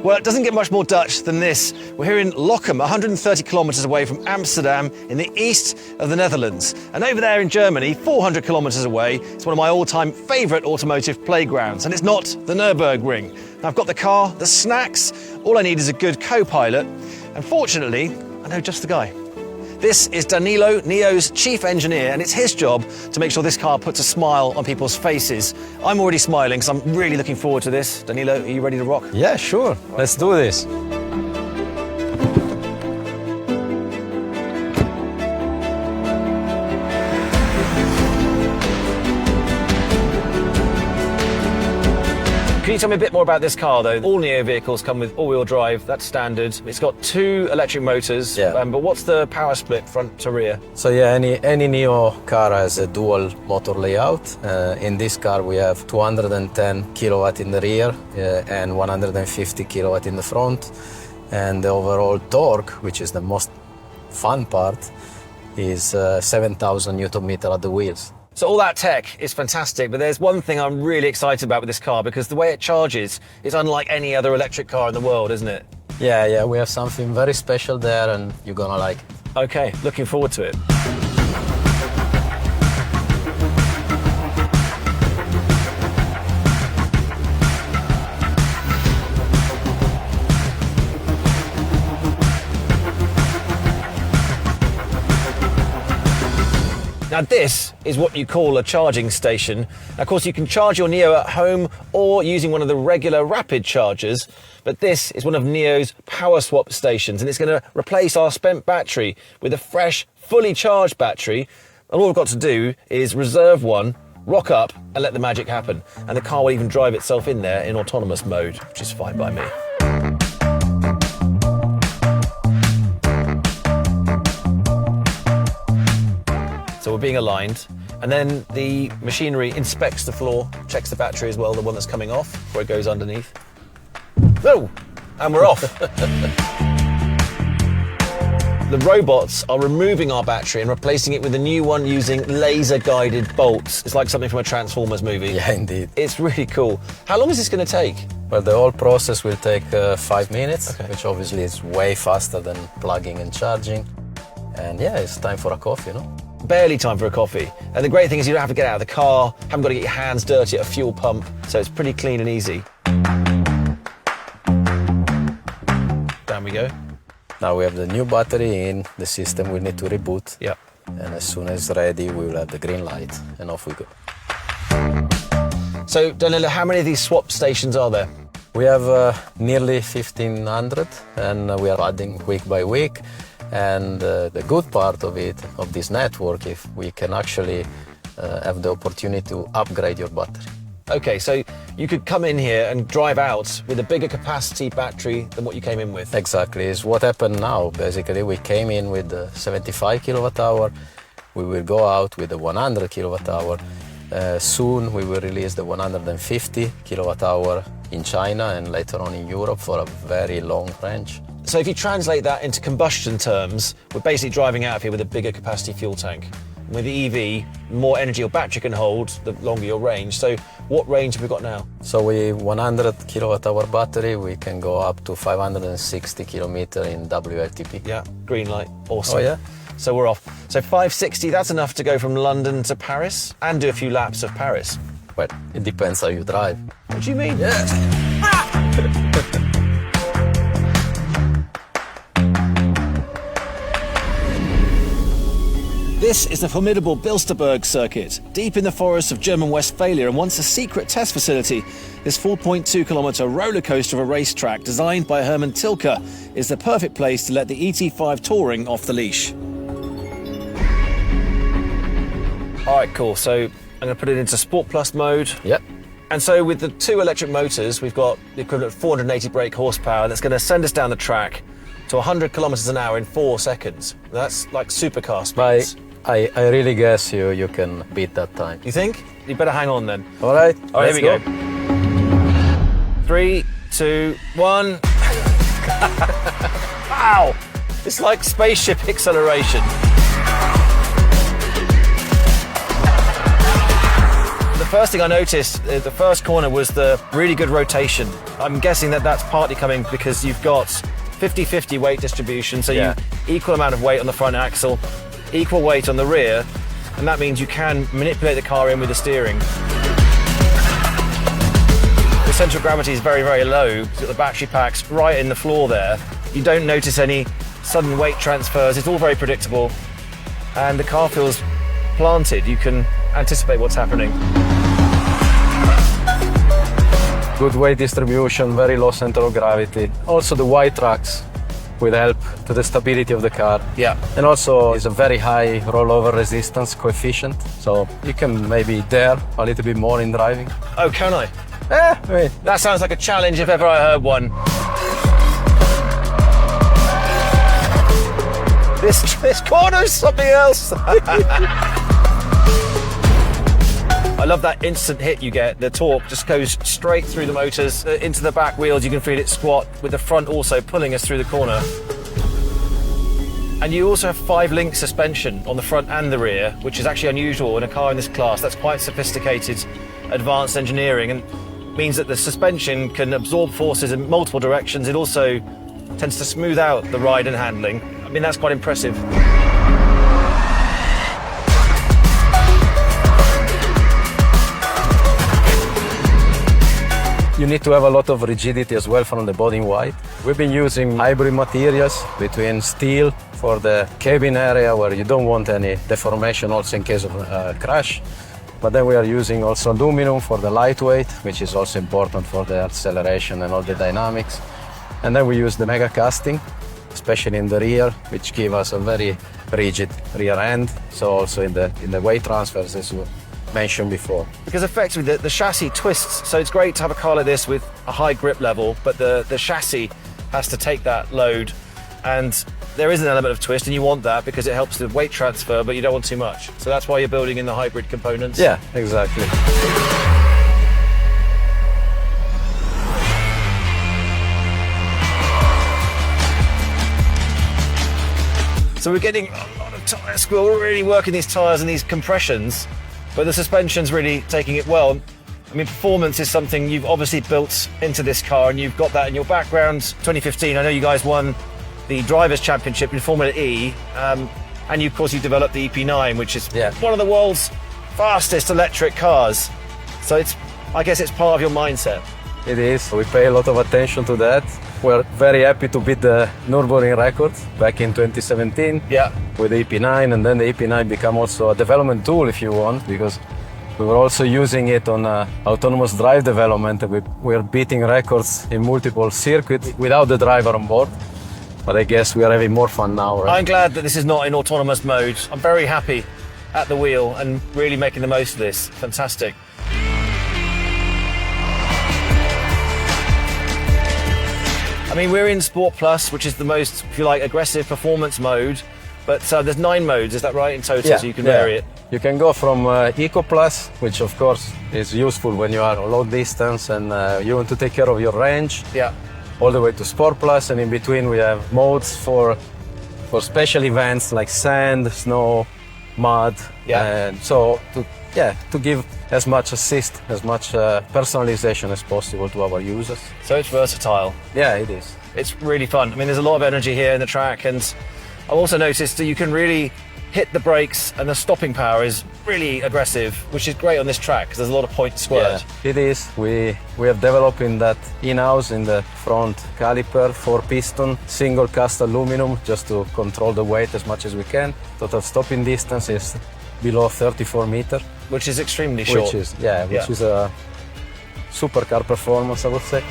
Well, it doesn't get much more Dutch than this. We're here in Lochem, 130 kilometres away from Amsterdam in the east of the Netherlands. And over there in Germany, 400 kilometres away, it's one of my all-time favourite automotive playgrounds. And it's not the Nürburgring. Now, I've got the car, the snacks, all I need is a good co-pilot. And fortunately, I know just the guy. This is Danilo, Nio's chief engineer, and it's his job to make sure this car puts a smile on people's faces. I'm already smiling, so I'm really looking forward to this. Danilo, are you ready to rock? Yeah, sure. Let's do this. Can you tell me a bit more about this car, though? All Nio vehicles come with all-wheel drive, that's standard. It's got 2 electric motors, but what's the power split front to rear? So yeah, any Nio car has a dual motor layout. In this car we have 210 kilowatt in the rear and 150 kilowatt in the front. And the overall torque, which is the most fun part, is 7,000 Newton meter at the wheels. So all that tech is fantastic, but there's one thing I'm really excited about with this car, because the way it charges is unlike any other electric car in the world, isn't it? Yeah, we have something very special there and you're gonna like it. Okay, looking forward to it. Now this is what you call a charging station. Now, of course, you can charge your Nio at home or using one of the regular rapid chargers, but this is one of Nio's power swap stations, and it's going to replace our spent battery with a fresh, fully charged battery. And all we've got to do is reserve one, rock up and let the magic happen. And the car will even drive itself in there in autonomous mode, which is fine by me. So we're being aligned, and then the machinery inspects the floor, checks the battery as well, the one that's coming off, before it goes underneath. Oh, and we're off. The robots are removing our battery and replacing it with a new one using laser-guided bolts. It's like something from a Transformers movie. Yeah, indeed. It's really cool. How long is this going to take? Well, the whole process will take 5 minutes, which obviously is way faster than plugging and charging. And yeah, it's time for a coffee, no? Barely time for a coffee. And the great thing is you don't have to get out of the car, haven't got to get your hands dirty at a fuel pump, so it's pretty clean and easy. Down we go. Now we have the new battery in the system, we need to reboot. Yep. And as soon as ready, we will have the green light, and off we go. So, Danilo, how many of these swap stations are there? We have nearly 1,500, and we are adding week by week. And the good part of it, of this network, if we can actually have the opportunity to upgrade your battery. Okay, so you could come in here and drive out with a bigger capacity battery than what you came in with. Exactly, is what happened now. Basically, we came in with the 75 kilowatt hour. We will go out with the 100 kilowatt hour. Soon we will release the 150 kilowatt hour in China and later on in Europe for a very long range. So if you translate that into combustion terms, we're basically driving out of here with a bigger capacity fuel tank. With the EV, the more energy your battery can hold, the longer your range. So what range have we got now? So with 100 kilowatt hour battery, we can go up to 560 kilometer in WLTP. Yeah, green light, awesome. Oh yeah? So we're off. So 560, that's enough to go from London to Paris and do a few laps of Paris. Well, it depends how you drive. What do you mean? Yeah. This is the formidable Bilsterberg circuit, deep in the forests of German Westphalia and once a secret test facility. This 4.2-kilometre roller coaster of a racetrack designed by Hermann Tilke is the perfect place to let the ET5 Touring off the leash. All right, cool. So I'm going to put it into Sport Plus mode. Yep. And so with the 2 electric motors, we've got the equivalent of 480 brake horsepower that's going to send us down the track to 100 kilometres an hour in 4 seconds. That's like supercar speeds. I really guess you can beat that time. You think? You better hang on then. All right, here we go. 3, 2, 1. Wow! It's like spaceship acceleration. The first thing I noticed at the first corner was the really good rotation. I'm guessing that that's partly coming because you've got 50-50 weight distribution, so you equal amount of weight on the front axle, equal weight on the rear, and that means you can manipulate the car in with the steering. The centre of gravity is very, very low, so the battery pack's right in the floor there. You don't notice any sudden weight transfers, it's all very predictable, and the car feels planted. You can anticipate what's happening. Good weight distribution, very low center of gravity. Also the wide tracks will help to the stability of the car. Yeah. And also it's a very high rollover resistance coefficient, so you can maybe dare a little bit more in driving. Oh, can I? I mean, That sounds like a challenge if ever I heard one. This corner's something else. I love that instant hit you get. The torque just goes straight through the motors into the back wheels. You can feel it squat with the front also pulling us through the corner. And you also have 5-link suspension on the front and the rear, which is actually unusual in a car in this class. That's quite sophisticated, advanced engineering, and means that the suspension can absorb forces in multiple directions. It also tends to smooth out the ride and handling. I mean, that's quite impressive. you need to have a lot of rigidity as well from the body in white. We've been using hybrid materials between steel for the cabin area where you don't want any deformation also in case of a crash. But then we are using also aluminum for the lightweight, which is also important for the acceleration and all the dynamics. And then we use the mega casting, especially in the rear, which give us a very rigid rear end. So also in the weight transfers, as we mentioned before. Because effectively the chassis twists, so it's great to have a car like this with a high grip level, but the chassis has to take that load, and there is an element of twist, and you want that because it helps the weight transfer, but you don't want too much. So that's why you're building in the hybrid components. Yeah, exactly. So we're getting a lot of tyres. We're really working these tyres and these compressions, but the suspension's really taking it well. I mean, performance is something you've obviously built into this car, and you've got that in your background. 2015, I know you guys won the Drivers' Championship in Formula E, and of course you developed the EP9, which is one of the world's fastest electric cars. So I guess it's part of your mindset. It is. We pay a lot of attention to that. We're very happy to beat the Nürburgring record back in 2017 with the EP9, and then the EP9 became also a development tool, if you want, because we were also using it on autonomous drive development. We're beating records in multiple circuits without the driver on board. But I guess we are having more fun now, right? I'm glad that this is not in autonomous mode. I'm very happy at the wheel and really making the most of this. Fantastic. I mean, we're in Sport Plus, which is the most, if you like, aggressive performance mode. But there's 9 modes, is that right, in total? So you can vary it. You can go from Eco Plus, which of course is useful when you are on long distance and you want to take care of your range. Yeah. All the way to Sport Plus, and in between we have modes for special events like sand, snow, mud. Yeah. And so to give as much assist, as much personalization as possible to our users. So it's versatile. Yeah, it is. It's really fun. I mean, there's a lot of energy here in the track, and I've also noticed that you can really hit the brakes, and the stopping power is really aggressive, which is great on this track because there's a lot of point to squirt. Yeah, it is. We have developed in that in-house in the front caliper, 4-piston, single cast aluminum, just to control the weight as much as we can. Total stopping distance is below 34 meters. Which is extremely short. Which is a supercar performance, I would say.